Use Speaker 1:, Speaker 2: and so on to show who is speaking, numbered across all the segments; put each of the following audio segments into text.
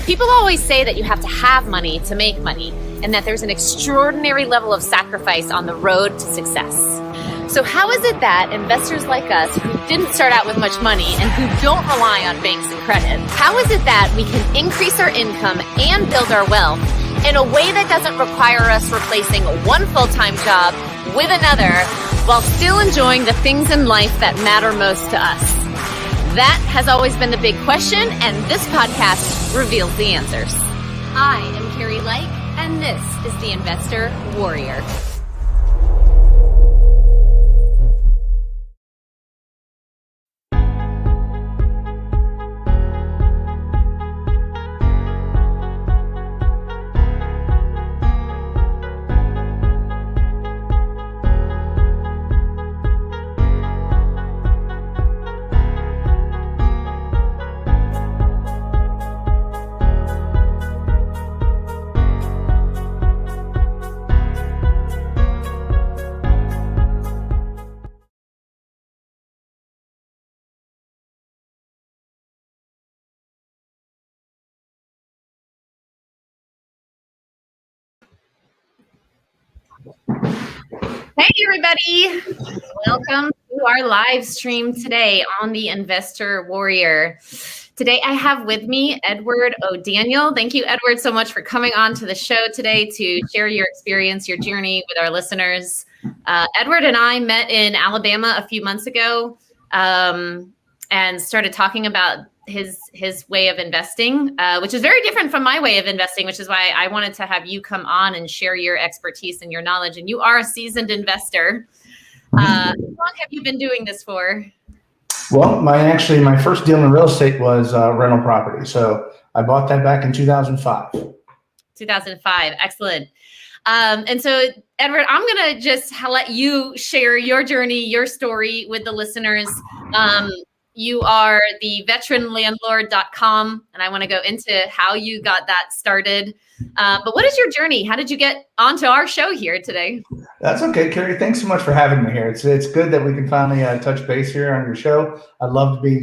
Speaker 1: People always say that you have to have money to make money, and that there's an extraordinary level of sacrifice on the road to success. So how is it that investors like us who didn't start out with much money and who don't rely on banks and credit, how is it that we can increase our income and build our wealth in a way that doesn't require us replacing one full-time job with another while still enjoying the things in life that matter most to us? That has always been the big question, and this podcast reveals the answers. I am Carrie Like, and this is the Investor Warrior. Hey everybody, welcome to our live stream today on the Investor Warrior. Today I have with me Edward O'Daniel. Thank you, Edward, so much for coming on to the show today to share your experience, your journey with our listeners. Edward and I met in Alabama a few months ago and started talking about his way of investing, which is very different from my way of investing, which is why I wanted to have you come on and share your expertise and your knowledge. And you are a seasoned investor. How long have you been doing this for?
Speaker 2: Well, my first deal in real estate was rental property. So I bought that back in 2005.
Speaker 1: 2005. Excellent. And so, Edward, I'm going to just let you share your journey, your story with the listeners. You are the veteranlandlord.com, and I want to go into how you got that started. But what is your journey? How did you get onto our show here today?
Speaker 2: That's okay, Carrie. Thanks so much for having me here. It's good that we can finally touch base here on your show. I'd love to be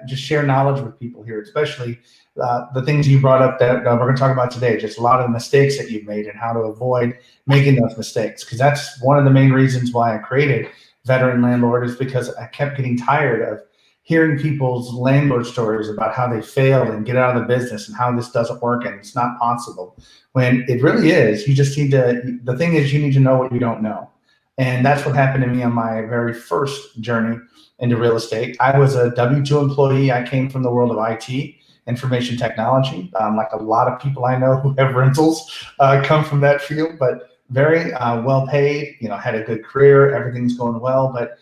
Speaker 2: just share knowledge with people here, especially the things you brought up that we're going to talk about today. Just a lot of the mistakes that you've made and how to avoid making those mistakes. Because that's one of the main reasons why I created Veteran Landlord, is because I kept getting tired of hearing people's landlord stories about how they failed and get out of the business and how this doesn't work and it's not possible, when it really is. You just need to, the thing is, you need to know what you don't know. And that's what happened to me on my very first journey into real estate. I was a W-2 employee. I came from the world of IT, information technology. Like a lot of people I know who have rentals come from that field, but very well paid, had a good career, everything's going well, but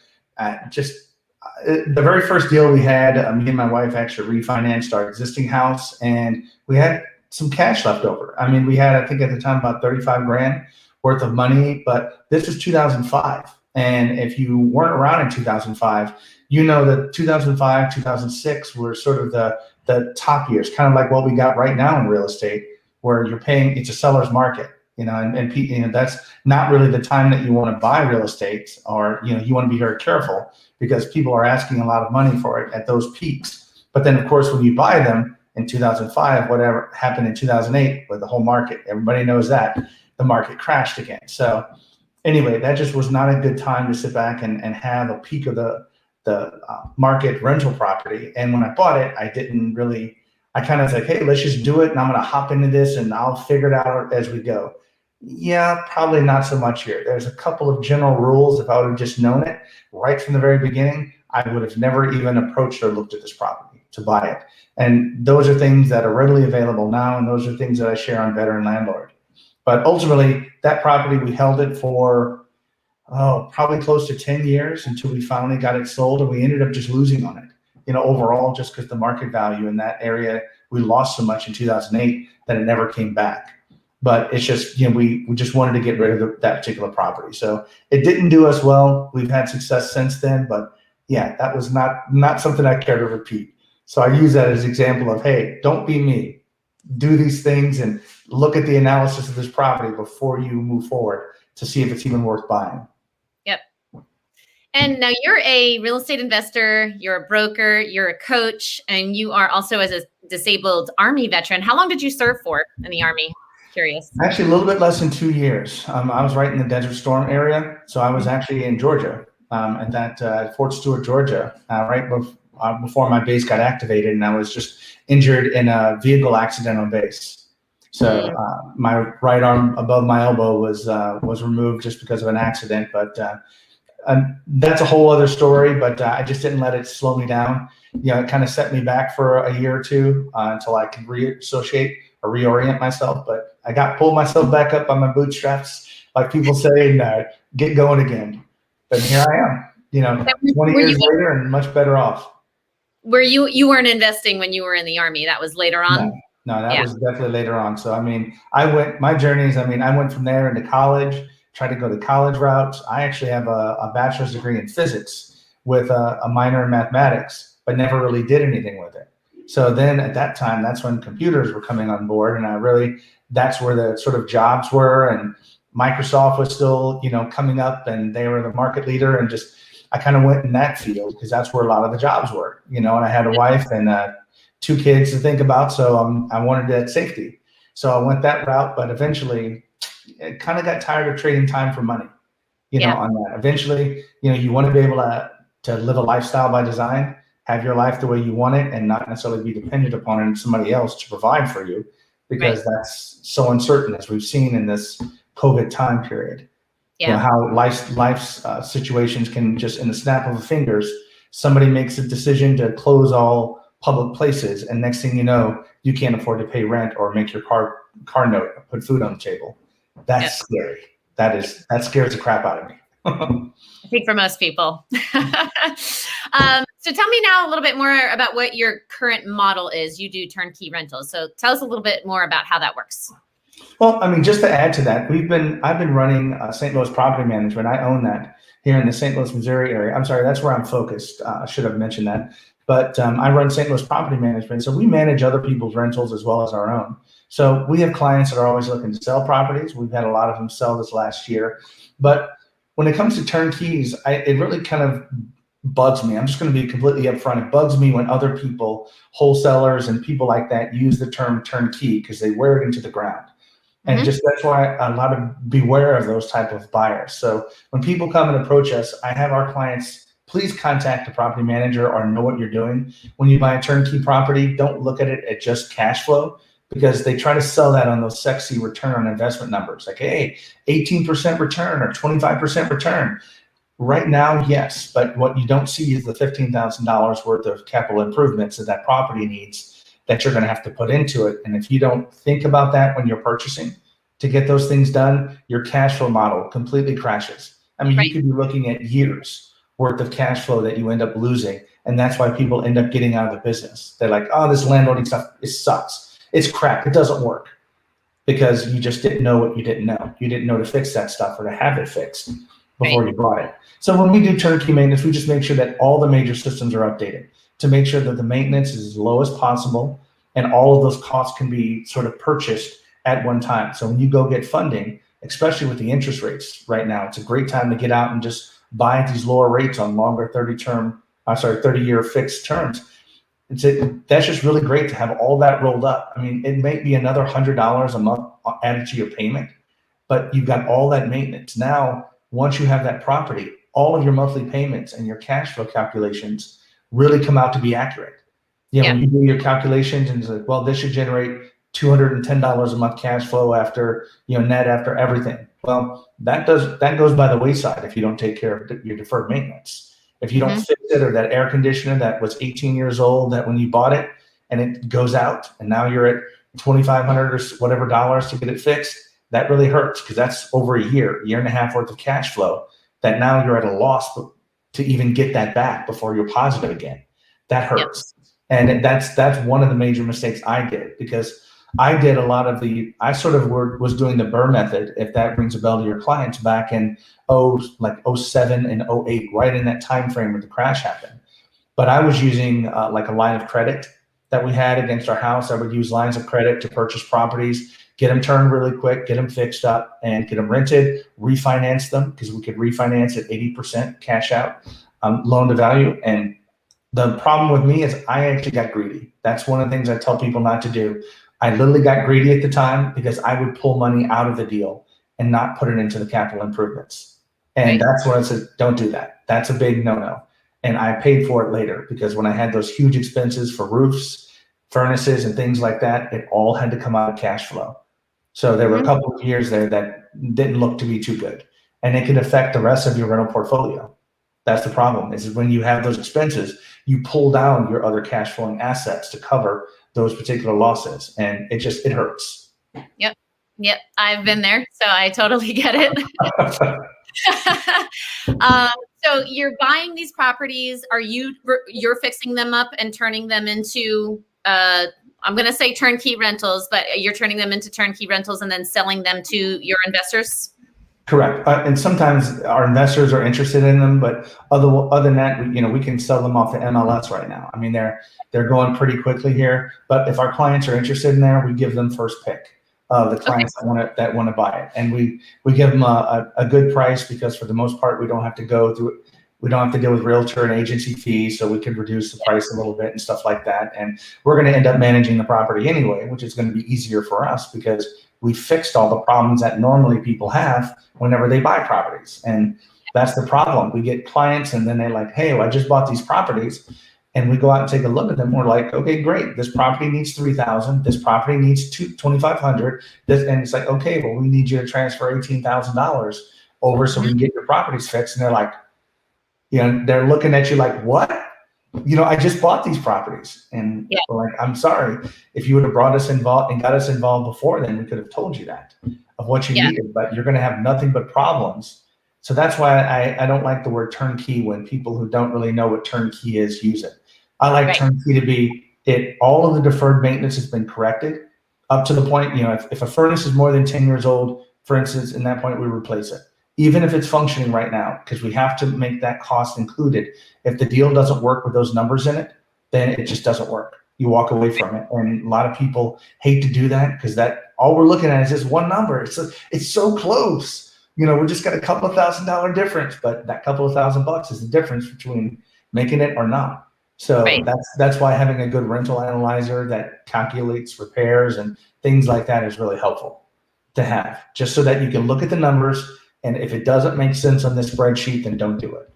Speaker 2: the very first deal we had, me and my wife actually refinanced our existing house, and we had some cash left over. I mean, we had, I think at the time, about 35 grand worth of money, but this is 2005. And if you weren't around in 2005, you know that 2005, 2006 were sort of the top years, kind of like what we got right now in real estate, where you're paying, it's a seller's market. And that's not really the time that you want to buy real estate, or, you want to be very careful because people are asking a lot of money for it at those peaks. But then, of course, when you buy them in 2005, whatever happened in 2008 with the whole market, everybody knows that the market crashed again. So anyway, that just was not a good time to sit back and have a peak of the market rental property. And when I bought it, I kind of said, hey, let's just do it. And I'm going to hop into this and I'll figure it out as we go. Yeah, probably not so much here. There's a couple of general rules. If I would have just known it right from the very beginning, I would have never even approached or looked at this property to buy it. And those are things that are readily available now, and those are things that I share on Veteran Landlord. But ultimately, that property, we held it for, probably close to 10 years until we finally got it sold, and we ended up just losing on it. Overall, just because the market value in that area, we lost so much in 2008 that it never came back. But it's just, we just wanted to get rid of that particular property. So it didn't do us well. We've had success since then, but yeah, that was not something I care to repeat. So I use that as an example of, hey, don't be me. Do these things and look at the analysis of this property before you move forward to see if it's even worth buying.
Speaker 1: Yep. And now you're a real estate investor, you're a broker, you're a coach, and you are also, as a disabled Army veteran. How long did you serve for in the Army? Curious.
Speaker 2: Actually, a little bit less than 2 years. I was right in the Desert Storm area. So I was actually in Georgia, at that Fort Stewart, Georgia, before my base got activated, and I was just injured in a vehicle accident on base. So my right arm above my elbow was removed just because of an accident. But that's a whole other story. But I just didn't let it slow me down. It kind of set me back for a year or two until I could reassociate or reorient myself. But I pulled myself back up on my bootstraps, like people say, and get going again. But here I am, 20 years later and much better off.
Speaker 1: Were you weren't investing when you were in the Army? That was later on?
Speaker 2: No, that was definitely later on. So, my journeys, I went from there into college, tried to go the college routes. I actually have a bachelor's degree in physics with a minor in mathematics, but never really did anything with it. So then at that time, that's when computers were coming on board, and that's where the sort of jobs were, and Microsoft was still, coming up, and they were the market leader, and I kind of went in that field because that's where a lot of the jobs were, and I had a wife and 2 kids to think about. So I wanted that safety. So I went that route, but eventually I kind of got tired of trading time for money, on that. Eventually, you want to be able to live a lifestyle by design, have your life the way you want it, and not necessarily be dependent upon somebody else to provide for you, because that's so uncertain, as we've seen in this COVID time period. How life's situations can just, in the snap of a fingers, somebody makes a decision to close all public places, and next thing you know, you can't afford to pay rent or make your car note or put food on the table. That's scary. That scares the crap out of me.
Speaker 1: I think for most people. So tell me now a little bit more about what your current model is. You do turnkey rentals. So tell us a little bit more about how that works.
Speaker 2: Well, just to add to that, I've been running St. Louis Property Management. I own that here in the St. Louis, Missouri area. I'm sorry, that's where I'm focused. I should have mentioned that. But I run St. Louis Property Management. So we manage other people's rentals as well as our own. So we have clients that are always looking to sell properties. We've had a lot of them sell this last year. But when it comes to turnkeys, it really kind of bugs me. I'm just going to be completely upfront. It bugs me when other people, wholesalers and people like that, use the term turnkey because they wear it into the ground. And that's why a lot of beware of those type of buyers. So when people come and approach us, I have our clients, please contact the property manager or know what you're doing. When you buy a turnkey property, don't look at it at just cash flow, because they try to sell that on those sexy return on investment numbers. Like, hey, 18% return or 25% return. Right now, yes, but what you don't see is the $15,000 worth of capital improvements that property needs that you're going to have to put into it. And if you don't think about that when you're purchasing to get those things done, your cash flow model completely crashes. You could be looking at years worth of cash flow that you end up losing. And that's why people end up getting out of the business. They're like, oh, this landlording stuff, it sucks. It's crap. It doesn't work, because you just didn't know what you didn't know. You didn't know to fix that stuff or to have it fixed before you bought it. So when we do turnkey maintenance, we just make sure that all the major systems are updated to make sure that the maintenance is as low as possible and all of those costs can be sort of purchased at one time. So when you go get funding, especially with the interest rates right now, it's a great time to get out and just buy at these lower rates on longer 30-year fixed terms. That's just really great to have all that rolled up. It may be another $100 a month added to your payment, but you've got all that maintenance. Now, once you have that property, all of your monthly payments and your cash flow calculations really come out to be accurate. When you do your calculations and it's like, well, this should generate $210 a month cash flow after, net after everything. Well, that goes by the wayside if you don't take care of your deferred maintenance. If you don't fix it, or that air conditioner that was 18 years old, that when you bought it and it goes out and now you're at $2,500 or whatever dollars to get it fixed, that really hurts, because that's over a year and a half worth of cash flow that now you're at a loss to even get that back before you're positive again. That hurts. And that's one of the major mistakes I did, because I did a lot of I sort of was doing the Burr method, if that rings a bell to your clients, back in 07 and 08, right in that time frame where the crash happened. But I was using like a line of credit that we had against our house. I would use lines of credit to purchase properties, get them turned really quick, get them fixed up, and get them rented, refinance them, because we could refinance at 80% cash out loan to value, and The problem with me is I actually got greedy. That's one of the things I tell people not to do. I literally got greedy at the time because I would pull money out of the deal and not put it into the capital improvements. And
Speaker 1: Right.
Speaker 2: that's when I said, don't do that. That's a big no-no. And I paid for it later because when I had those huge expenses for roofs, furnaces, and things like that, it all had to come out of cash flow. So there were a couple of years there that didn't look to be too good. And it could affect the rest of your rental portfolio. That's the problem, is when you have those expenses, you pull down your other cash flowing assets to cover those particular losses. And it hurts.
Speaker 1: Yep. Yep. I've been there, so I totally get it. So you're buying these properties. You're fixing them up and turning them into, I'm going to say turnkey rentals, but you're turning them into turnkey rentals and then selling them to your investors?
Speaker 2: Correct. And sometimes our investors are interested in them, but other than that, we can sell them off the MLS right now. I mean, they're going pretty quickly here, but if our clients are interested in there, we give them first pick of the clients that want to buy it. And we give them a good price because for the most part, we don't have to deal with realtor and agency fees, so we could reduce the price a little bit and stuff like that. And we're going to end up managing the property anyway, which is going to be easier for us because we fixed all the problems that normally people have whenever they buy properties. And that's the problem. We get clients and then they're like, hey, well, I just bought these properties. And we go out and take a look at them. We're like, okay, great. This property needs $3,000. This property needs $2,500. And it's like, okay, well, we need you to transfer $18,000 over so we can get your properties fixed. And they're like, they're looking at you like, what? I just bought these properties. And we're like, I'm sorry. If you would have brought us involved and got us involved before, then we could have told you that of what you needed, but you're going to have nothing but problems. So that's why I don't like the word turnkey when people who don't really know what turnkey is use it. I like turnkey to be all of the deferred maintenance has been corrected up to the point, if a furnace is more than 10 years old, for instance, in that point, we replace it. Even if it's functioning right now, because we have to make that cost included. If the deal doesn't work with those numbers in it, then it just doesn't work. You walk away from it. And a lot of people hate to do that because all we're looking at is this one number. It's so close. We just got a couple of $1,000 difference, but that couple of $1,000 is the difference between making it or not. So that's why having a good rental analyzer that calculates repairs and things like that is really helpful to have, just so that you can look at the numbers. And if it doesn't make sense on this spreadsheet, then don't do it.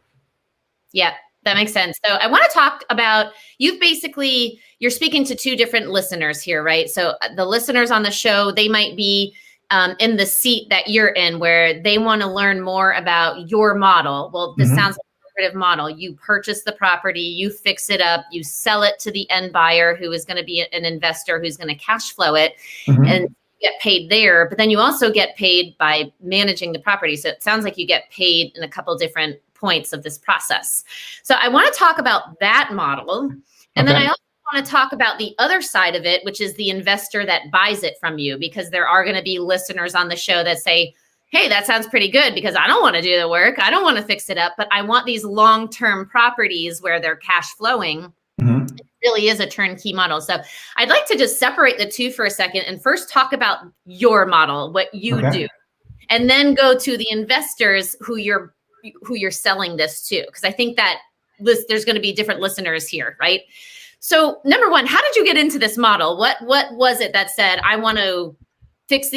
Speaker 2: Yeah,
Speaker 1: that makes sense. So I want to talk about, you're speaking to two different listeners here, right? So the listeners on the show, they might be in the seat that you're in where they want to learn more about your model. Well, this sounds like a lucrative model. You purchase the property, you fix it up, you sell it to the end buyer who is going to be an investor who's going to cash flow it. And get paid there, but then you also get paid by managing the property. So it sounds like you get paid in a couple different points of this process. So I want to talk about that model. And then I also want to talk about the other side of it, which is the investor that buys it from you, because there are going to be listeners on the show that say, hey, that sounds pretty good because I don't want to do the work. I don't want to fix it up, but I want these long-term properties where they're cash flowing. It really is a turnkey model. So I'd like to just separate the two for a second and first talk about your model, what you do, and then go to the investors who you're selling this to. Because I think that there's going to be different listeners here, right? So number one, how did you get into this model? What was it that said, I want to fix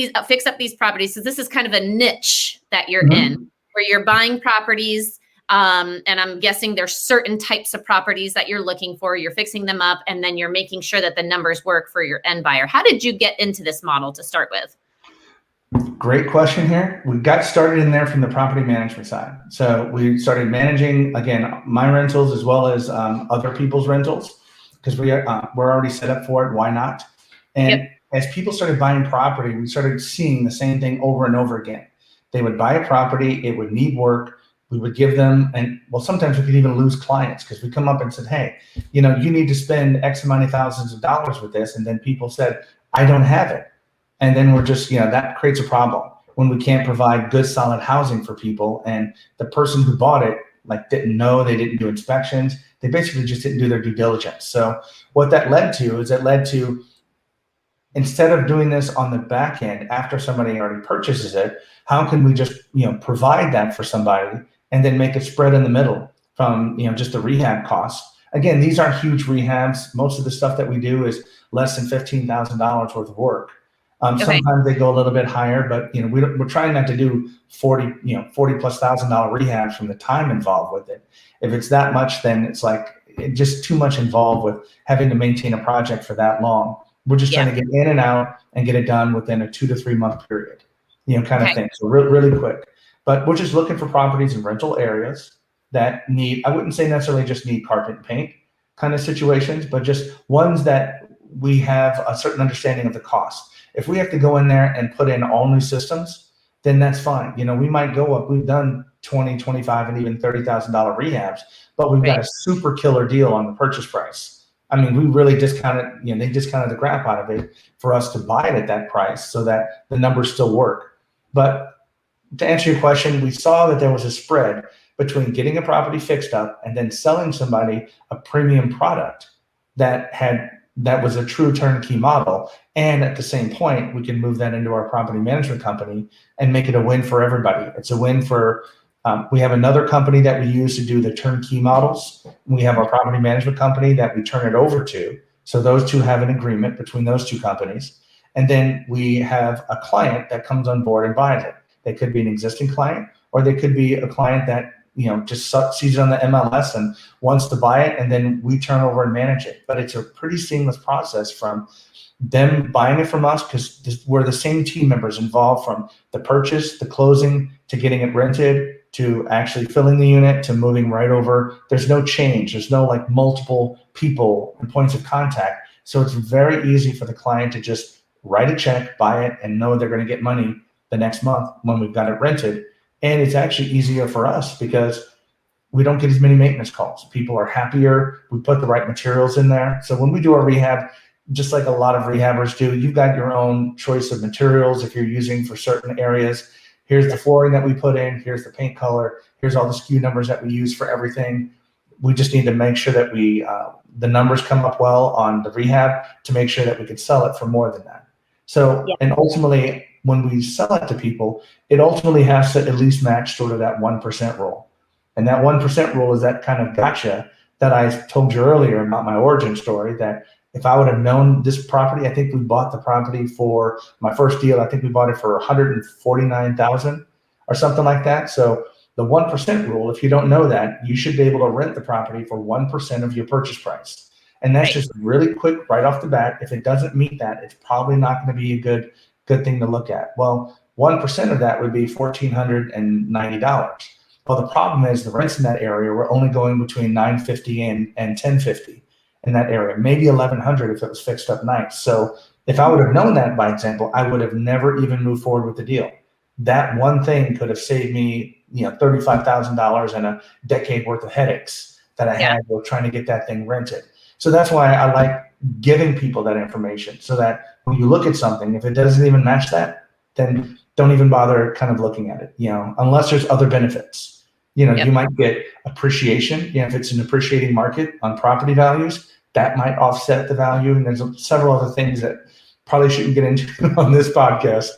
Speaker 1: up these properties? So this is kind of a niche that you're in, where you're buying properties. And I'm guessing there's certain types of properties that you're looking for. You're fixing them up, and then you're making sure that the numbers work for your end buyer. How did you get into this model to start with?
Speaker 2: Great question here. We got started in there from the property management side. So we started managing, again, my rentals as well as other people's rentals because we're already set up for it. Why not? And as people started buying property, we started seeing the same thing over and over again. They would buy a property, it would need work. We would give them, sometimes we could even lose clients because we come up and said, hey, you need to spend X amount of thousands of dollars with this. And then people said, I don't have it. And then we're just, that creates a problem when we can't provide good, solid housing for people. And the person who bought it, didn't know, they didn't do inspections. They basically just didn't do their due diligence. So what that led to instead of doing this on the back end after somebody already purchases it, how can we just, provide that for somebody and then make it spread in the middle from, just the rehab costs Again, these aren't huge rehabs. Most of the stuff that we do is less than $15,000 worth of work.
Speaker 1: Okay.
Speaker 2: Sometimes they go a little bit higher, but we're trying not to do 40 plus $1,000 rehabs from the time involved with it. If it's that much, then it's like just too much involved with having to maintain a project for that long. We're just trying to get in and out and get it done within a 2 to 3 month period, kind of thing. So really quick. But we're just looking for properties in rental areas that need, I wouldn't say necessarily just need carpet and paint kind of situations, but just ones that we have a certain understanding of the cost. If we have to go in there and put in all new systems, then that's fine. We might go up, we've done 20, 25, and even $30,000 rehabs, but we've got a super killer deal on the purchase price. I mean, we really discounted, they discounted the crap out of it for us to buy it at that price so that the numbers still work. But to answer your question, we saw that there was a spread between getting a property fixed up and then selling somebody a premium product that was a true turnkey model. And at the same point, we can move that into our property management company and make it a win for everybody. It's a win for, we have another company that we use to do the turnkey models. We have our property management company that we turn it over to. So those two have an agreement between those two companies. And then we have a client that comes on board and buys it. They could be an existing client, or they could be a client that just sees it on the MLS and wants to buy it, and then we turn over and manage it. But it's a pretty seamless process from them buying it from us, because we're the same team members involved from the purchase, the closing, to getting it rented, to actually filling the unit, to moving right over. There's no change. There's no like multiple people and points of contact. So it's very easy for the client to just write a check, buy it, and know they're going to get money the next month when we've got it rented. And it's actually easier for us because we don't get as many maintenance calls. People are happier. We put the right materials in there. So when we do our rehab, just like a lot of rehabbers do, you've got your own choice of materials if you're using for certain areas. Here's the flooring that we put in. Here's the paint color. Here's all the SKU numbers that we use for everything. We just need to make sure that the numbers come up well on the rehab to make sure that we could sell it for more than that. So, and ultimately, when we sell it to people, it ultimately has to at least match sort of that 1% rule. And that 1% rule is that kind of gotcha that I told you earlier about my origin story, that if I would have known this property, I think we bought the property for my first deal. I think we bought it for $149,000 or something like that. So the 1% rule, if you don't know that, you should be able to rent the property for 1% of your purchase price. And that's just really quick right off the bat. If it doesn't meet that, it's probably not going to be a good thing to look at. Well, 1% of that would be $1,490. Well, the problem is the rents in that area were only going between $950 and $1,050 in that area, maybe $1,100 if it was fixed up nights. So if I would have known that, by example, I would have never even moved forward with the deal. That one thing could have saved me, $35,000 and a decade worth of headaches that I had while trying to get that thing rented. So that's why I like giving people that information, so that when you look at something, if it doesn't even match that, then don't even bother kind of looking at it, unless there's other benefits. You might get appreciation. If it's an appreciating market on property values, that might offset the value. And there's several other things that probably shouldn't get into on this podcast.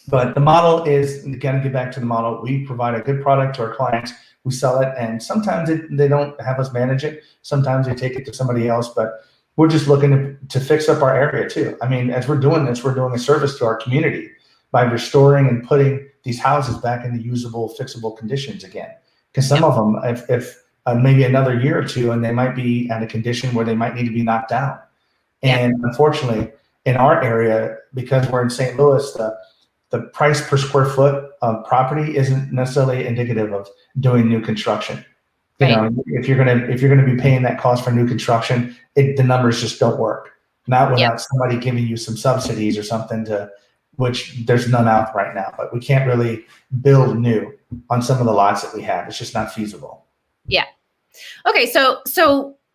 Speaker 2: But the model is, again, to get back to the model, we provide a good product to our clients. We sell it, and sometimes they don't have us manage it. Sometimes they take it to somebody else, but we're just looking to fix up our area too. I mean, as we're doing this, we're doing a service to our community by restoring and putting these houses back into usable, fixable conditions again. Because some of them, if maybe another year or two, and they might be at a condition where they might need to be knocked down. And unfortunately, in our area, because we're in St. Louis, the price per square foot of property isn't necessarily indicative of doing new construction. If you're gonna be paying that cost for new construction, the numbers just don't work. Not without somebody giving you some subsidies or something, which there's none out right now. But we can't really build new on some of the lots that we have. It's just not feasible.
Speaker 1: Yeah. Okay. So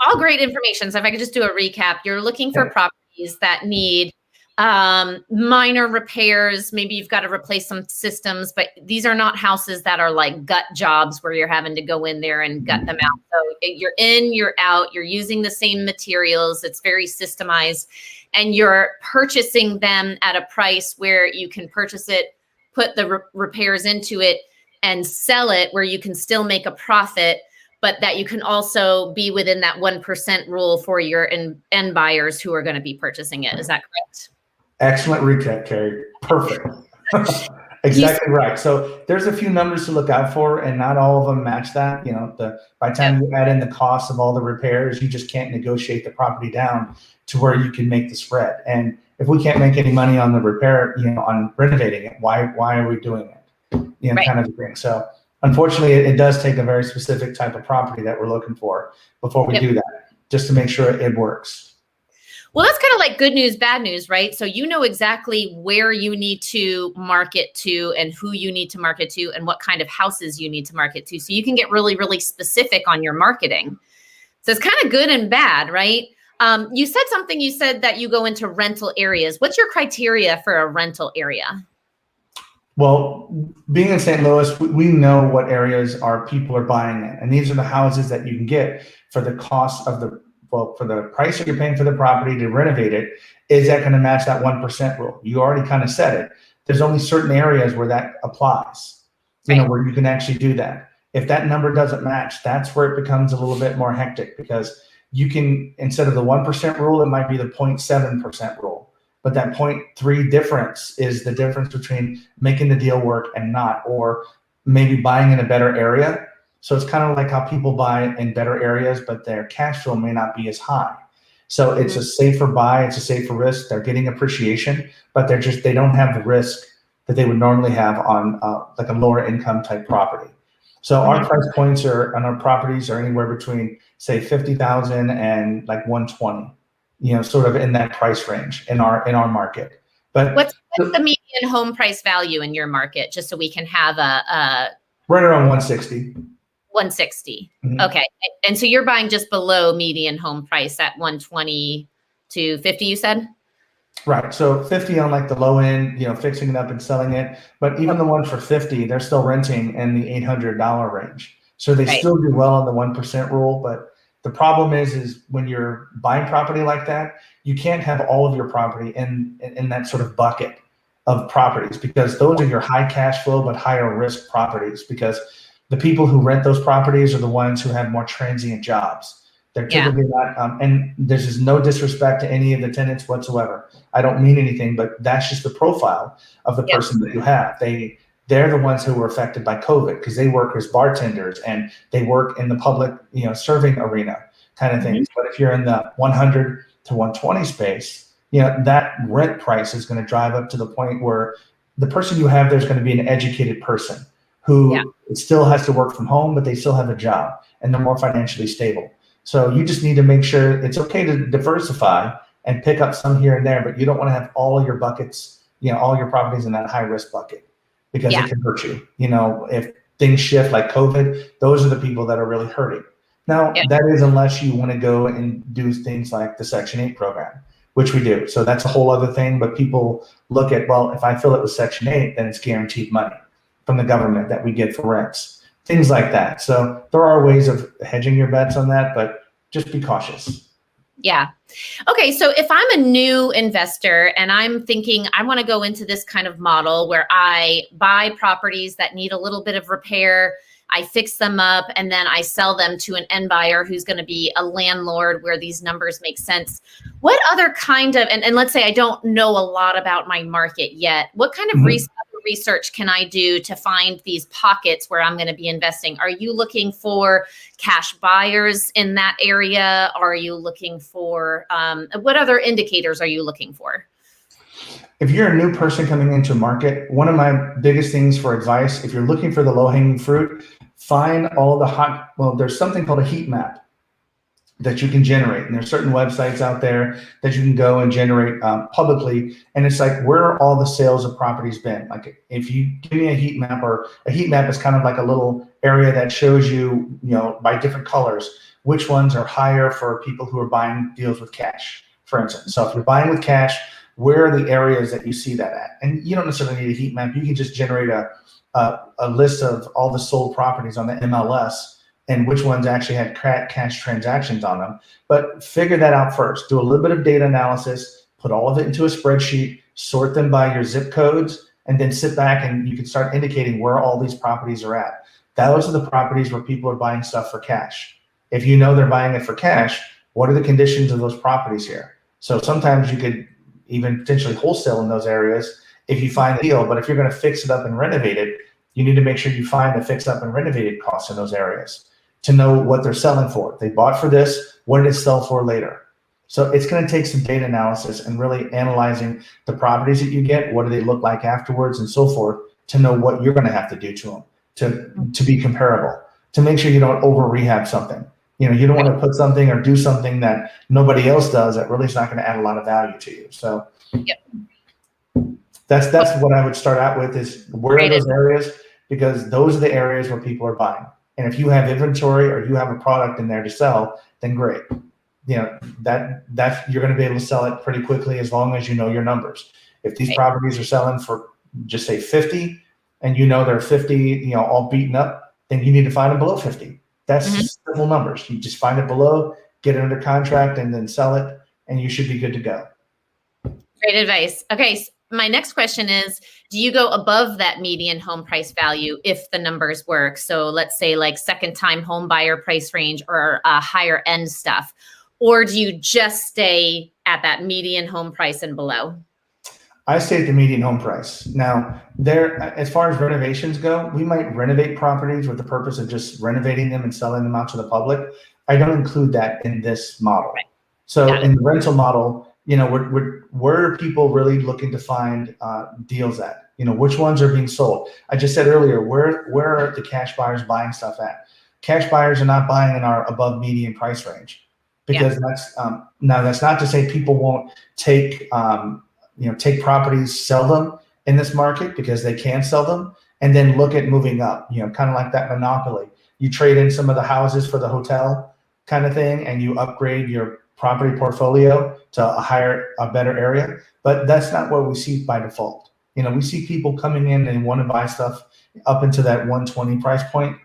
Speaker 1: all great information. So if I could just do a recap, you're looking for properties that need minor repairs. Maybe you've got to replace some systems, but these are not houses that are like gut jobs where you're having to go in there and gut them out. So you're in, you're out, you're using the same materials. It's very systemized, and you're purchasing them at a price where you can purchase it, put the repairs into it, and sell it where you can still make a profit, but that you can also be within that 1% rule for your end buyers who are going to be purchasing it. Is that correct?
Speaker 2: Excellent recap, Carrie. Perfect. Exactly right. So there's a few numbers to look out for, and not all of them match that. By the time you add in the cost of all the repairs, you just can't negotiate the property down to where you can make the spread. And if we can't make any money on the repair, on renovating it, why are we doing it?
Speaker 1: Right.
Speaker 2: Kind of thing. So unfortunately, it does take a very specific type of property that we're looking for before we do that, just to make sure it works.
Speaker 1: Well, that's kind of like good news, bad news, right? So you know exactly where you need to market to and who you need to market to and what kind of houses you need to market to. So you can get really, really specific on your marketing. So it's kind of good and bad, right? You said that you go into rental areas. What's your criteria for a rental area?
Speaker 2: Well, being in St. Louis, we know what areas our people are buying in. And these are the houses that you can get for the cost of for the price that you're paying for the property to renovate it. Is that going to match that 1% rule? You already kind of said it. There's only certain areas where that applies, where you can actually do that. If that number doesn't match, that's where it becomes a little bit more hectic, because you can, instead of the 1% rule, it might be the 0.7% rule. But that 0.3 difference is the difference between making the deal work and not, or maybe buying in a better area. So it's kind of like how people buy in better areas, but their cash flow may not be as high. So it's a safer buy, it's a safer risk. They're getting appreciation, but they don't have the risk that they would normally have on like a lower income type property. So our price points on our properties are anywhere between, say, 50,000 and like 120. Sort of in that price range in our market. But
Speaker 1: what's the median home price value in your market, just so we can have a
Speaker 2: right around 160.
Speaker 1: 160. Okay. And so you're buying just below median home price at 120 to 50, you said?
Speaker 2: Right. So 50 on like the low end, fixing it up and selling it. But even the one for 50, they're still renting in the $800 range. So they still do well on the 1% rule. But the problem is when you're buying property like that, you can't have all of your property in that sort of bucket of properties, because those are your high cash flow but higher risk properties, because the people who rent those properties are the ones who have more transient jobs. They're typically not, and there's just no disrespect to any of the tenants whatsoever. I don't mean anything, but that's just the profile of the person that you have. They're the ones who were affected by COVID because they work as bartenders and they work in the public, serving arena kind of things. But if you're in the 100 to 120 space, that rent price is going to drive up to the point where the person you have there is going to be an educated person who still has to work from home, but they still have a job and they're more financially stable. So you just need to make sure it's okay to diversify and pick up some here and there, but you don't want to have all your buckets, all your properties in that high risk bucket, because it can hurt you. If things shift like COVID, those are the people that are really hurting. Now, that is unless you want to go and do things like the Section 8 program, which we do. So that's a whole other thing. But people look at, well, if I fill it with Section 8, then it's guaranteed money from the government that we get for rents, things like that. So there are ways of hedging your bets on that, but just be cautious.
Speaker 1: Yeah. Okay. So if I'm a new investor and I'm thinking I want to go into this kind of model where I buy properties that need a little bit of repair, I fix them up, and then I sell them to an end buyer who's going to be a landlord where these numbers make sense. What other kind of, and let's say I don't know a lot about my market yet, what kind of research can I do to find these pockets where I'm going to be investing? Are you looking for cash buyers in that area? Are you looking for, what other indicators are you looking for?
Speaker 2: If you're a new person coming into market, one of my biggest things for advice, if you're looking for the low-hanging fruit, find all the there's something called a heat map that you can generate. And there's certain websites out there that you can go and generate publicly. And it's like, where are all the sales of properties been? Like if you give me a heat map, or a heat map is kind of like a little area that shows you, by different colors, which ones are higher for people who are buying deals with cash, for instance. So if you're buying with cash, where are the areas that you see that at? And you don't necessarily need a heat map. You can just generate a list of all the sold properties on the MLS and which ones actually had cash transactions on them. But figure that out first. Do a little bit of data analysis, put all of it into a spreadsheet, sort them by your zip codes, and then sit back and you can start indicating where all these properties are at. those are the properties where people are buying stuff for cash. If you know they're buying it for cash, what are the conditions of those properties here? So sometimes you could even potentially wholesale in those areas if you find a deal, but if you're going to fix it up and renovate it, you need to make sure you find the fix up and renovated costs in those areas to know what they're selling for. They bought for this, what did it sell for later? So it's going to take some data analysis and really analyzing the properties that you get, what do they look like afterwards and so forth, to know what you're going to have to do to them to be comparable, to make sure you don't over rehab something. You know, you don't want to put something or do something that nobody else does that really is not going to add a lot of value to you. So that's what I would start out with is where are those areas, because those are the areas where people are buying. And if you have inventory or you have a product in there to sell, then great. You know, that you're going to be able to sell it pretty quickly as long as you know your numbers. If these properties are selling for just say 50 and you know they're 50, you know, all beaten up, then you need to find them below 50. That's simple numbers. You just find it below, get it under contract, and then sell it, and you should be good to go.
Speaker 1: Great advice. Okay, so my next question is, do you go above that median home price value if the numbers work? So let's say like second-time home buyer price range or higher end stuff. Or do you just stay at that median home price and below?
Speaker 2: I stay at the median home price. Now, as far as renovations go, we might renovate properties with the purpose of just renovating them and selling them out to the public. I don't include that in this model. Right. So in the rental model, you know, where are people really looking to find deals at? You know, which ones are being sold? I just said earlier, where are the cash buyers buying stuff at? Cash buyers are not buying in our above median price range. Because that's now that's not to say people won't take take properties, sell them in this market because they can sell them, and then look at moving up. You know, kind of like that monopoly. You trade in some of the houses for the hotel kind of thing, and you upgrade your property portfolio to a better area. But that's not what we see by default. You know, we see people coming in and want to buy stuff up into that 120 price point,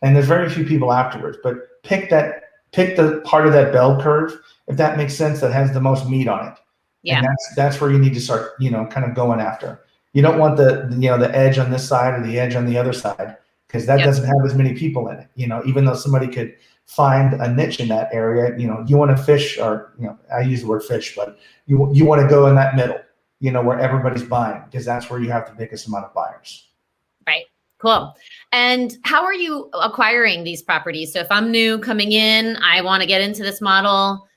Speaker 2: and there's very few people afterwards. But pick the part of that bell curve, if that makes sense, that has the most meat on it. Yeah. And that's where you need to start, you know, kind of going after. You don't want the edge on this side or the edge on the other side, because that doesn't have as many people in it. You know, even though somebody could find a niche in that area, you know, you want to fish, or, you know, I use the word fish, but you want to go in that middle, you know, where everybody's buying, because that's where you have the biggest amount of buyers.
Speaker 1: Right. Cool. And how are you acquiring these properties? So if I'm new coming in, I want to get into this model.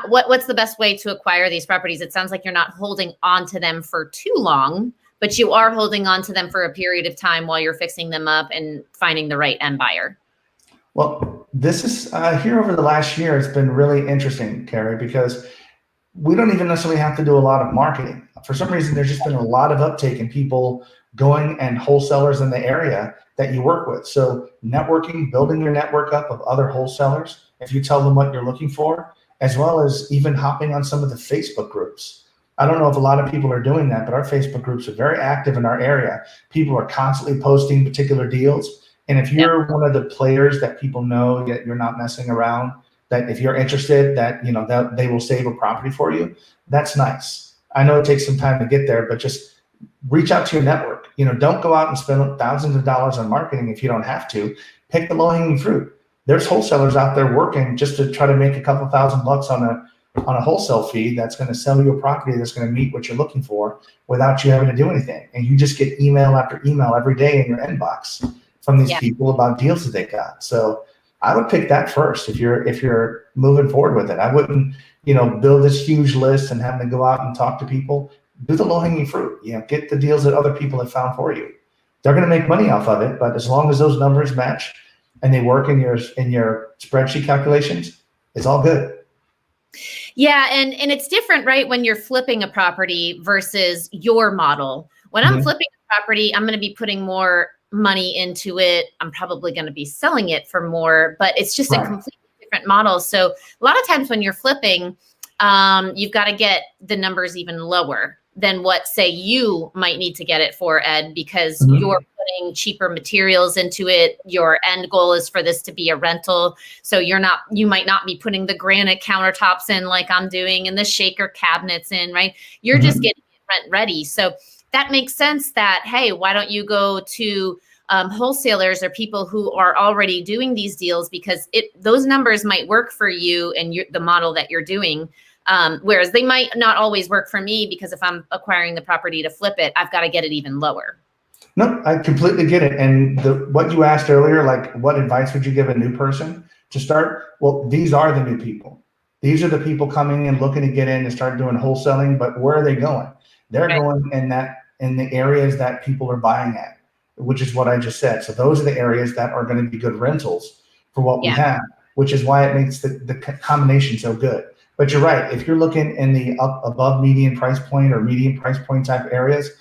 Speaker 1: What's the best way to acquire these properties? It sounds like you're not holding on to them for too long, but you are holding on to them for a period of time while you're fixing them up and finding the right end buyer.
Speaker 2: Well, this is here over the last year, it's been really interesting, Carrie, because we don't even necessarily have to do a lot of marketing. For some reason, there's just been a lot of uptake in people going and wholesalers in the area that you work with. So networking, building your network up of other wholesalers, if you tell them what you're looking for, as well as even hopping on some of the Facebook groups. I don't know if a lot of people are doing that, but our Facebook groups are very active in our area. People are constantly posting particular deals. And if you're one of the players that people know that you're not messing around, that if you're interested, that, you know, that they will save a property for you, that's nice. I know it takes some time to get there, but just reach out to your network. You know, don't go out and spend thousands of dollars on marketing if you don't have to. Pick the low-hanging fruit. There's wholesalers out there working just to try to make a couple $1,000 on a wholesale fee that's going to sell you a property that's going to meet what you're looking for without you having to do anything. And you just get email after email every day in your inbox from these people about deals that they got. So I would pick that first if you're moving forward with it. I wouldn't, you know, build this huge list and have to go out and talk to people. Do the low-hanging fruit. You know, get the deals that other people have found for you. They're going to make money off of it, but as long as those numbers match and they work in your spreadsheet calculations, it's all good.
Speaker 1: Yeah, and it's different, right? When you're flipping a property versus your model. When I'm flipping a property, I'm going to be putting more money into it. I'm probably going to be selling it for more, but it's just a completely different model. So a lot of times when you're flipping, you've got to get the numbers even lower than what, say, you might need to get it for, Ed, because you're putting cheaper materials into it. Your end goal is for this to be a rental. So you might not be putting the granite countertops in like I'm doing and the shaker cabinets in, right? You're just getting it rent ready. So that makes sense that, hey, why don't you go to Wholesalers are people who are already doing these deals because those numbers might work for you and the model that you're doing. Whereas they might not always work for me because if I'm acquiring the property to flip it, I've got to get it even lower.
Speaker 2: No, I completely get it. And what you asked earlier, like what advice would you give a new person to start? Well, these are the new people. These are the people coming in looking to get in and start doing wholesaling, but where are they going? They're going in the areas that people are buying at, which is what I just said. So those are the areas that are going to be good rentals for what we have, which is why it makes the combination so good. But you're right. If you're looking in the above median price point or median price point type areas,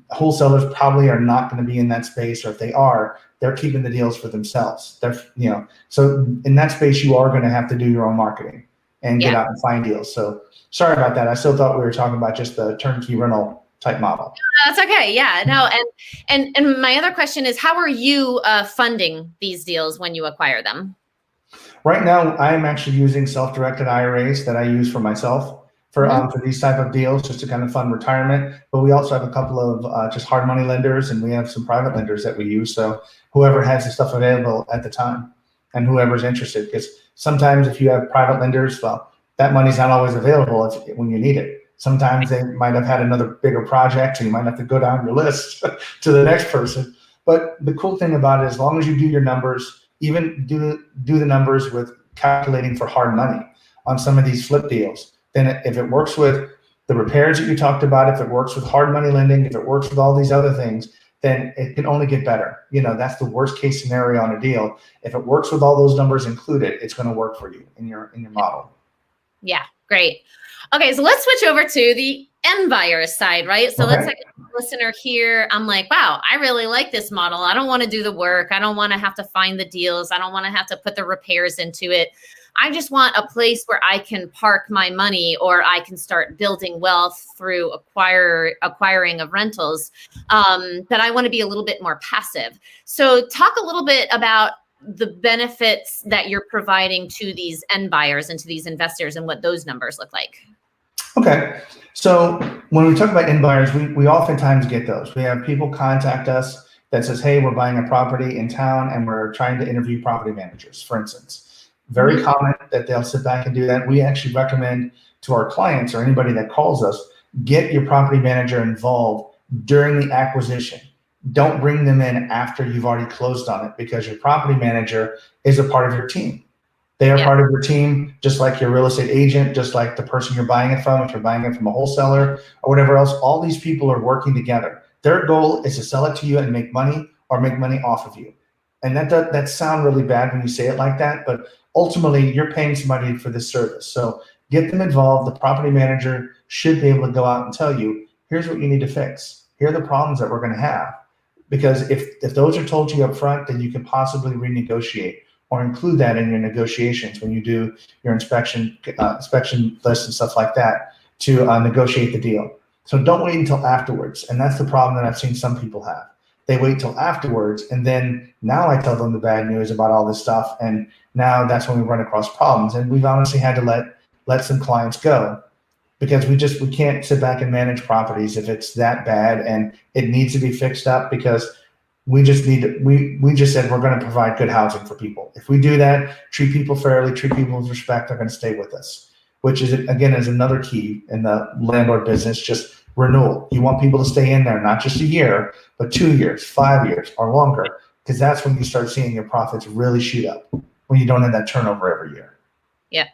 Speaker 2: wholesalers probably are not going to be in that space, or if they are, they're keeping the deals for themselves. So in that space, you are going to have to do your own marketing and get out and find deals. So sorry about that. I still thought we were talking about just the turnkey rental type model.
Speaker 1: That's okay. Yeah, no. And my other question is, how are you funding these deals when you acquire them?
Speaker 2: Right now, I'm actually using self-directed IRAs that I use for myself for these type of deals, just to kind of fund retirement. But we also have a couple of just hard money lenders, and we have some private lenders that we use. So whoever has the stuff available at the time and whoever's interested, because sometimes if you have private lenders, well, that money's not always available when you need it. Sometimes they might have had another bigger project, and you might have to go down your list to the next person. But the cool thing about it, as long as you do your numbers, even do the numbers with calculating for hard money on some of these flip deals, then if it works with the repairs that you talked about, if it works with hard money lending, if it works with all these other things, then it can only get better. That's the worst case scenario on a deal. If it works with all those numbers included, it's going to work for you in your model.
Speaker 1: Yeah, great. Okay, so let's switch over to the end buyer side, right? So let's say a listener here, I'm like, wow, I really like this model. I don't want to do the work. I don't want to have to find the deals. I don't want to have to put the repairs into it. I just want a place where I can park my money, or I can start building wealth through acquiring of rentals. But I want to be a little bit more passive. So talk a little bit about the benefits that you're providing to these end buyers and to these investors and what those numbers look like.
Speaker 2: Okay. So when we talk about end buyers, we oftentimes get those. We have people contact us that says, hey, we're buying a property in town and we're trying to interview property managers, for instance. Very common that they'll sit back and do that. We actually recommend to our clients or anybody that calls us, get your property manager involved during the acquisition. Don't bring them in after you've already closed on it, because your property manager is a part of your team. They are part of your team, just like your real estate agent, just like the person you're buying it from, if you're buying it from a wholesaler or whatever else. All these people are working together. Their goal is to sell it to you and make money, or make money off of you. And that sounds really bad when you say it like that, but ultimately you're paying somebody for this service. So get them involved. The property manager should be able to go out and tell you, here's what you need to fix. Here are the problems that we're going to have. Because if those are told to you up front, then you can possibly renegotiate or include that in your negotiations when you do your inspection list and stuff like that to negotiate the deal. So don't wait until afterwards. And that's the problem that I've seen some people have. They wait till afterwards, and then now I tell them the bad news about all this stuff, and now that's when we run across problems. And we've honestly had to let some clients go, because we can't sit back and manage properties if it's that bad and it needs to be fixed up, because we just said we're going to provide good housing for people. If we do that, treat people fairly, treat people with respect, they're going to stay with us, which is another key in the landlord business. Just renewal. You want people to stay in there, not just a year, but 2 years, 5 years, or longer, because that's when you start seeing your profits really shoot up, when you don't have that turnover every year.
Speaker 1: Yeah.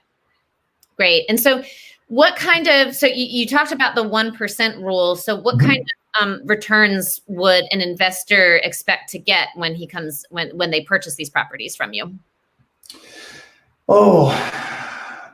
Speaker 1: Great. And so you talked about the 1% rule. So what kind of returns would an investor expect to get when they purchase these properties from you?
Speaker 2: Oh,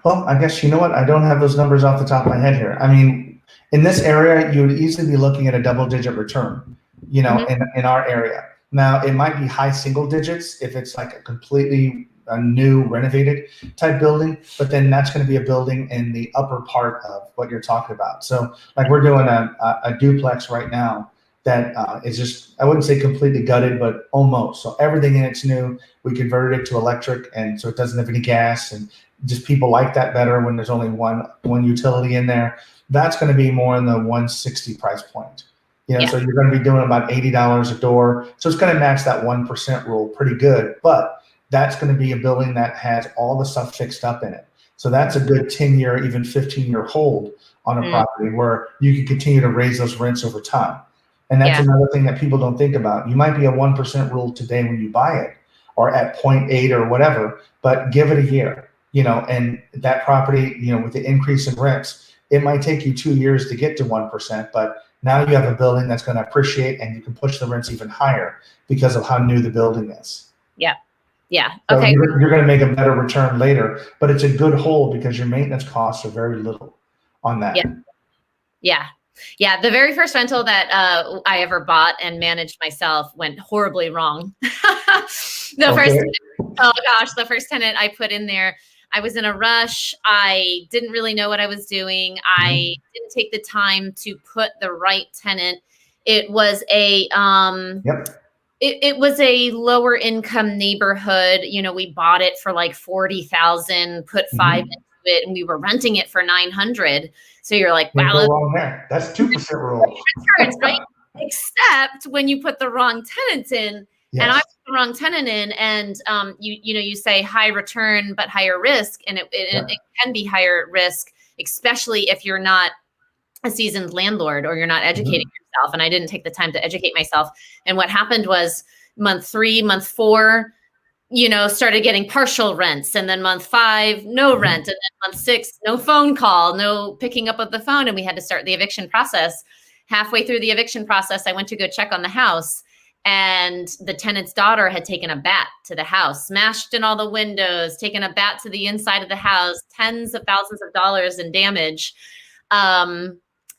Speaker 2: well, I guess, you know what? I don't have those numbers off the top of my head here. I mean, in this area, you would easily be looking at a double-digit return, in our area. Now, it might be high single digits if it's like a completely new renovated type building, but then that's going to be a building in the upper part of what you're talking about. So like we're doing a duplex right now that is just, I wouldn't say completely gutted, but almost. So everything in it's new. We converted it to electric, and so it doesn't have any gas, and just people like that better when there's only one utility in there. That's going to be more in the 160 price point. So you're going to be doing about $80 a door. So it's going to match that 1% rule pretty good, but that's going to be a building that has all the stuff fixed up in it. So that's a good 10-year, even 15-year hold on a property where you can continue to raise those rents over time. And that's another thing that people don't think about. You might be a 1% rule today when you buy it, or at 0.8 or whatever, but give it a year, and that property, with the increase in rents, it might take you 2 years to get to 1%, but now you have a building that's going to appreciate and you can push the rents even higher because of how new the building is.
Speaker 1: Yeah. Yeah.
Speaker 2: So
Speaker 1: Okay.
Speaker 2: you're going to make a better return later, but it's a good hold because your maintenance costs are very little on that.
Speaker 1: Yeah. Yeah. Yeah. The very first rental that I ever bought and managed myself went horribly wrong. The first tenant I put in there, I was in a rush. I didn't really know what I was doing. I didn't take the time to put the right tenant. It was a it was a lower income neighborhood. We bought it for like $40,000, put $5 into it, and we were renting it for $900. So you're like, wow,
Speaker 2: go wrong there. That's 2% rule.
Speaker 1: Returns, right? Except when you put the wrong tenants in. Yes. And I put the wrong tenant in, and you say high return but higher risk, and it can be higher risk, especially if you're not a seasoned landlord or you're not educating yourself. And I didn't take the time to educate myself. And what happened was month 3, month 4, started getting partial rents, and then month 5, no rent, and then month 6, no phone call, no picking up of the phone, and we had to start the eviction process. Halfway through the eviction process, I went to go check on the house. And the tenant's daughter had taken a bat to the house, smashed in all the windows, taken a bat to the inside of the house, tens of thousands of dollars in damage. And,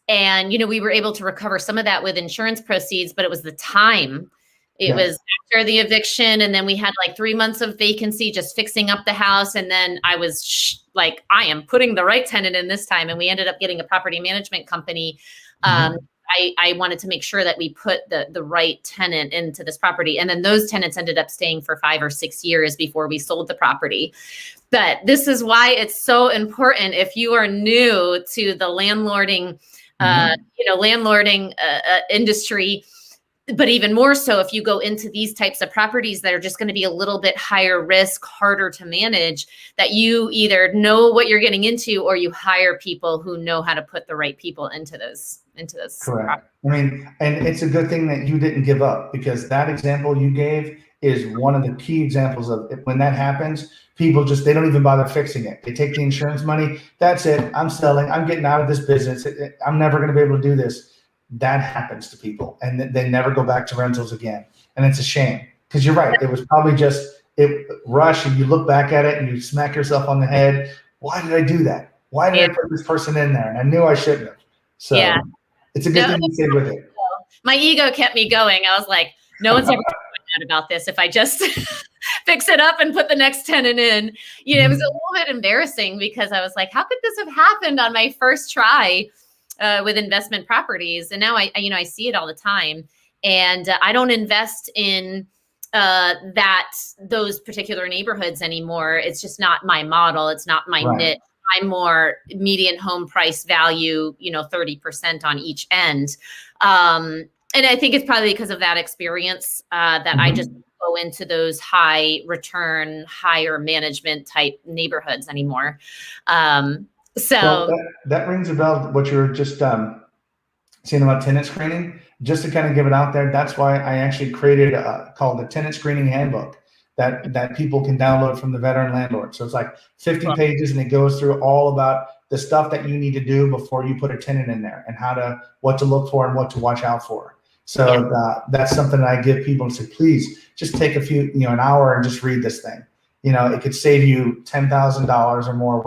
Speaker 1: we were able to recover some of that with insurance proceeds, but it was the time. It was after the eviction. And then we had like 3 months of vacancy, just fixing up the house. And then I was like, I am putting the right tenant in this time. And we ended up getting a property management company. I wanted to make sure that we put the right tenant into this property. And then those tenants ended up staying for 5 or 6 years before we sold the property. But this is why it's so important if you are new to the landlording, industry, but even more so if you go into these types of properties that are just going to be a little bit higher risk, harder to manage, that you either know what you're getting into or you hire people who know how to put the right people into those.
Speaker 2: Correct. And it's a good thing that you didn't give up, because that example you gave is one of the key examples of when that happens, people they don't even bother fixing it. They take the insurance money. That's it. I'm selling. I'm getting out of this business. I'm never going to be able to do this. That happens to people, and they never go back to rentals again. And it's a shame, because you're right. It was probably just rush, and you look back at it and you smack yourself on the head. Why did I do that? Why did I put this person in there? And I knew I shouldn't have. So it's a good thing you stayed with it.
Speaker 1: My ego kept me going. I was like, no one's ever going to find out about this if I just fix it up and put the next tenant in. It was a little bit embarrassing, because I was like, how could this have happened on my first try with investment properties? And now I see it all the time. And I don't invest in those particular neighborhoods anymore. It's just not my model. It's not my niche. I'm more median home price value, 30% on each end. And I think it's probably because of that experience that I just go into those high return, higher management type neighborhoods anymore. So
Speaker 2: that rings a bell, what you were just saying about tenant screening. Just to kind of give it out there, that's why I actually created called the Tenant Screening Handbook that people can download from the Veteran Landlord. So it's like 50 pages, and it goes through all about the stuff that you need to do before you put a tenant in there, and what to look for and what to watch out for. So that's something that I give people and say, please just take an hour and just read this thing. It could save you $10,000 or more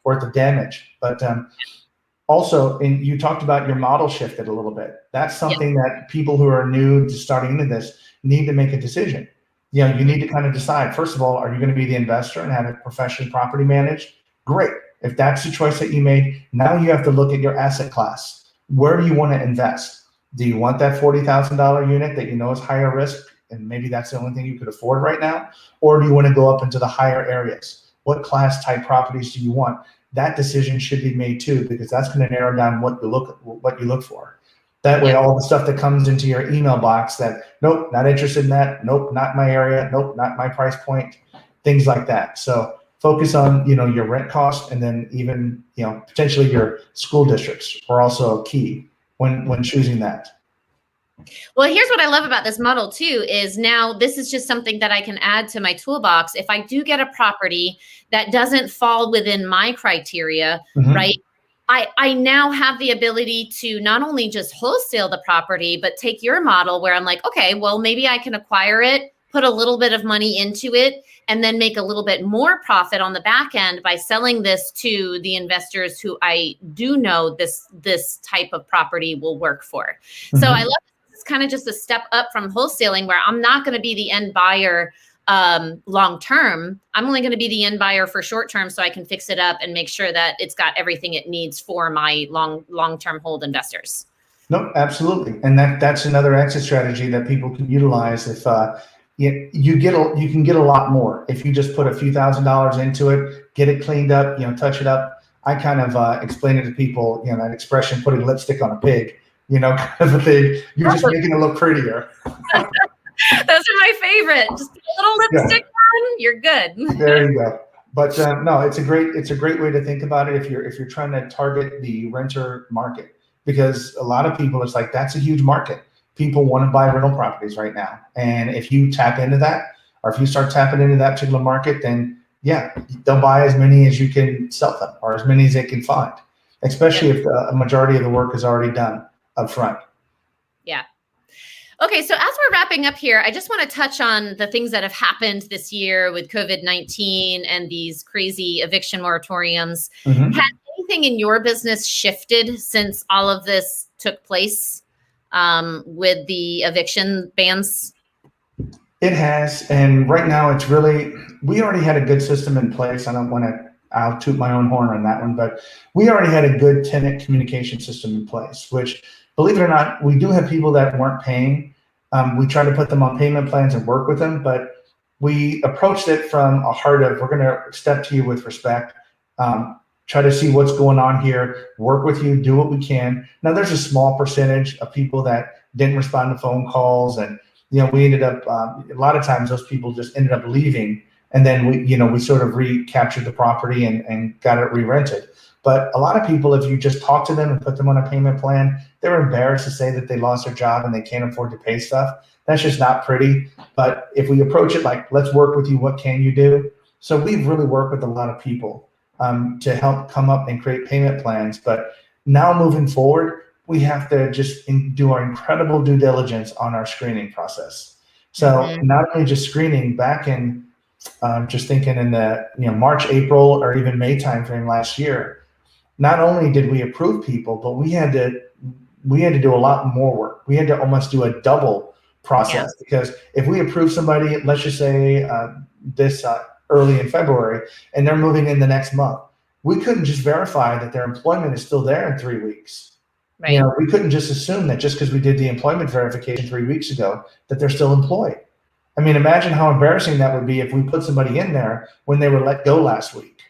Speaker 2: worth of damage. But also, and you talked about your model shifted a little bit. That's something that people who are new to starting into this need to make a decision. You need to kind of decide, first of all, are you going to be the investor and have it professionally property managed? Great. If that's the choice that you made, now you have to look at your asset class. Where do you want to invest? Do you want that $40,000 unit that is higher risk, and maybe that's the only thing you could afford right now? Or do you want to go up into the higher areas? What class type properties do you want? That decision should be made too, because that's going to narrow down what you look for. That way,
Speaker 1: Yep.
Speaker 2: all the stuff that comes into your email box that, nope, not interested in that. Nope, not my area. Nope, not my price point. Things like that. So focus on, your rent cost, and then even, potentially your school districts are also key when choosing that.
Speaker 1: Well, here's what I love about this model too, is now this is just something that I can add to my toolbox. If I do get a property that doesn't fall within my criteria,
Speaker 2: Mm-hmm.
Speaker 1: right? I now have the ability to not only just wholesale the property, but take your model where I'm like, okay, well, maybe I can acquire it, put a little bit of money into it, and then make a little bit more profit on the back end by selling this to the investors who I do know this type of property will work for.
Speaker 2: Mm-hmm.
Speaker 1: So I love this. It's kind of just a step up from wholesaling, where I'm not going to be the end buyer long term. I'm only going to be the end buyer for short term, so I can fix it up and make sure that it's got everything it needs for my long term hold investors.
Speaker 2: No, absolutely, and that's another exit strategy that people can utilize. If you can get a lot more if you just put a few $1,000s into it, get it cleaned up, touch it up. I kind of explain it to people, that expression, putting lipstick on a pig, kind of a thing. You're just making it look prettier.
Speaker 1: Those are my favorite. Just put a little lipstick on, you're good.
Speaker 2: There you go. But no, it's a great way to think about it if you're trying to target the renter market, because a lot of people, it's like, that's a huge market. People want to buy rental properties right now, and if you tap into that, or if you start tapping into that particular market, then yeah, they'll buy as many as you can sell them, or as many as they can find, especially if a majority of the work is already done up front.
Speaker 1: Yeah. Okay, so as we're wrapping up here, I just want to touch on the things that have happened this year with COVID-19 and these crazy eviction moratoriums.
Speaker 2: Mm-hmm.
Speaker 1: Has anything in your business shifted since all of this took place with the eviction bans?
Speaker 2: It has, and right now it's really, we already had a good system in place. I'll toot my own horn on that one, but we already had a good tenant communication system in place, which, believe it or not, we do have people that weren't paying. We try to put them on payment plans and work with them, but we approached it from a heart of, we're going to step to you with respect, try to see what's going on here, work with you, do what we can. Now, there's a small percentage of people that didn't respond to phone calls, and we ended up, a lot of times those people just ended up leaving, and then we sort of recaptured the property and got it re-rented. But a lot of people, if you just talk to them and put them on a payment plan, they're embarrassed to say that they lost their job and they can't afford to pay stuff. That's just not pretty. But if we approach it like, let's work with you, what can you do? So we've really worked with a lot of people to help come up and create payment plans. But now moving forward, we have to just do our incredible due diligence on our screening process. So not only just screening, back in just thinking in the March, April, or even May timeframe last year, not only did we approve people, but we had to do a lot more work. We had to almost do a double process, because if we approve somebody, let's just say this early in February, and they're moving in the next month, we couldn't just verify that their employment is still there in 3 weeks. Right. We couldn't just assume that just because we did the employment verification 3 weeks ago that they're still employed. I mean, imagine how embarrassing that would be if we put somebody in there when they were let go last week.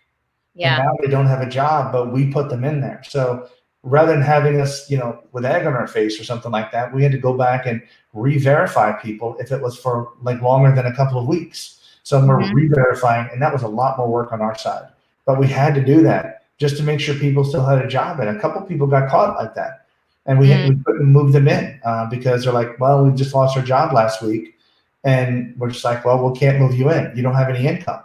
Speaker 2: Yeah. And now they don't have a job, but we put them in there. So rather than having us, with egg on our face or something like that, we had to go back and re-verify people if it was for like longer than a couple of weeks. So we're re-verifying, and that was a lot more work on our side. But we had to do that just to make sure people still had a job. And a couple of people got caught like that. And we couldn't move them in because they're like, well, we just lost our job last week. And we're just like, well, we can't move you in. You don't have any income.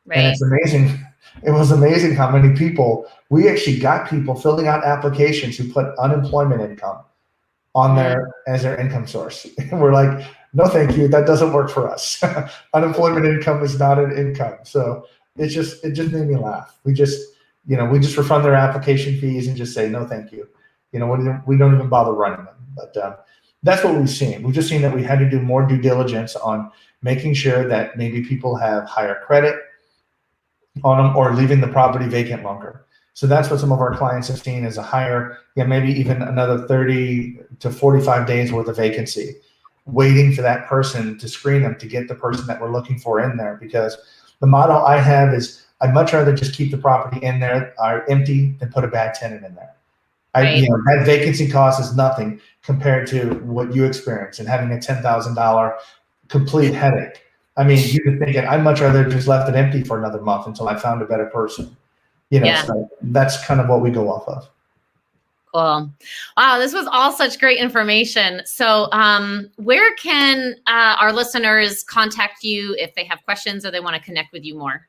Speaker 2: Right. And it's amazing. It was amazing how many people, we actually got people filling out applications who put unemployment income on there as their income source. And we're like, no, thank you. That doesn't work for us. Unemployment income is not an income. So it just made me laugh. We just refund their application fees and just say, no, thank you. We don't even bother running them. But that's what we've seen. We've just seen that we had to do more due diligence on making sure that maybe people have higher credit on them or leaving the property vacant longer. So that's what some of our clients have seen, is a higher, maybe even another 30 to 45 days worth of vacancy, waiting for that person to screen them to get the person that we're looking for in there. Because the model I have is, I'd much rather just keep the property in there empty than put a bad tenant in there.
Speaker 1: Right.
Speaker 2: That vacancy cost is nothing compared to what you experience and having a $10,000 complete headache. I mean, you could think it, I'd much rather just left it empty for another month until I found a better person.
Speaker 1: Yeah.
Speaker 2: So that's kind of what we go off of.
Speaker 1: Cool. Wow, this was all such great information. So where can our listeners contact you if they have questions or they want to connect with you more?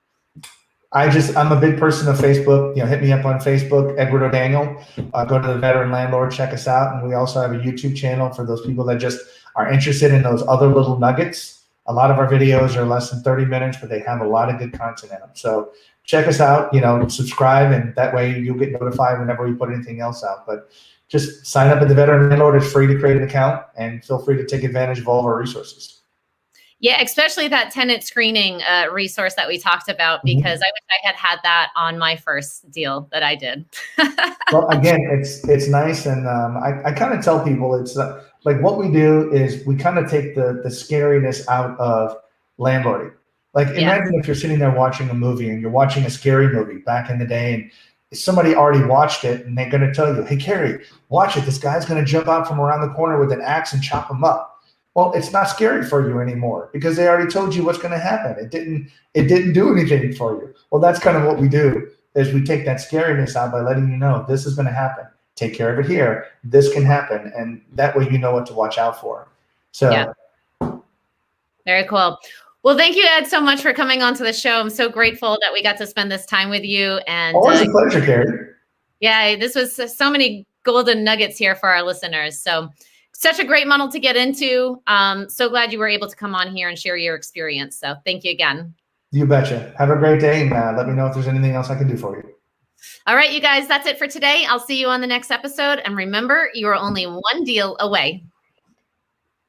Speaker 2: I'm a big person of Facebook. Hit me up on Facebook, Edward O'Daniel. Go to the Veteran Landlord, check us out. And we also have a YouTube channel for those people that just are interested in those other little nuggets. A lot of our videos are less than 30 minutes, but they have a lot of good content in them. So check us out, subscribe, and that way you'll get notified whenever we put anything else out. But just sign up at the Veteran Landlord. It's free to create an account, and feel free to take advantage of all of our resources.
Speaker 1: Yeah, especially that tenant screening resource that we talked about, because I wish I had that on my first deal that I did.
Speaker 2: Well, again, it's nice, and I kind of tell people it's like what we do is we kind of take the scariness out of landlording. Like imagine if you're sitting there watching a movie and you're watching a scary movie back in the day, and somebody already watched it and they're going to tell you, "Hey, Carrie, watch it. This guy's going to jump out from around the corner with an axe and chop him up." Well, it's not scary for you anymore because they already told you what's going to happen. It didn't do anything for you. Well, that's kind of what we do, is we take that scariness out by letting you know this is going to happen. Take care of it here. This can happen. And that way you know what to watch out for. So
Speaker 1: yeah. Very cool. Well, thank you, Ed, so much for coming onto the show. I'm so grateful that we got to spend this time with you. And
Speaker 2: always a pleasure, Carrie.
Speaker 1: Yeah, this was so many golden nuggets here for our listeners. So such a great model to get into. So glad you were able to come on here and share your experience. So thank you again.
Speaker 2: You betcha. Have a great day, and let me know if there's anything else I can do for you.
Speaker 1: All right, you guys, that's it for today. I'll see you on the next episode. And remember, you are only one deal away.